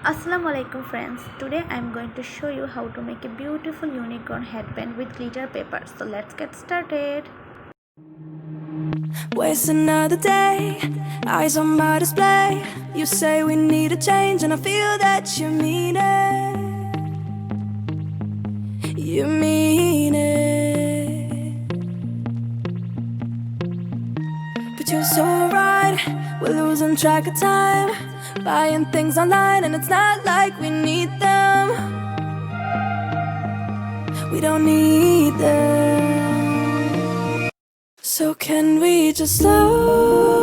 Assalamu alaikum friends. Today I am going to show you how to make a beautiful unicorn headband with glitter paper. So let's get started. Waste another day, eyes on my display. You say we need a change and I feel that you mean it. You mean it. But you're so right, we're losing track of time, buying things online and it's not like we need them. We don't need them. So can we just slow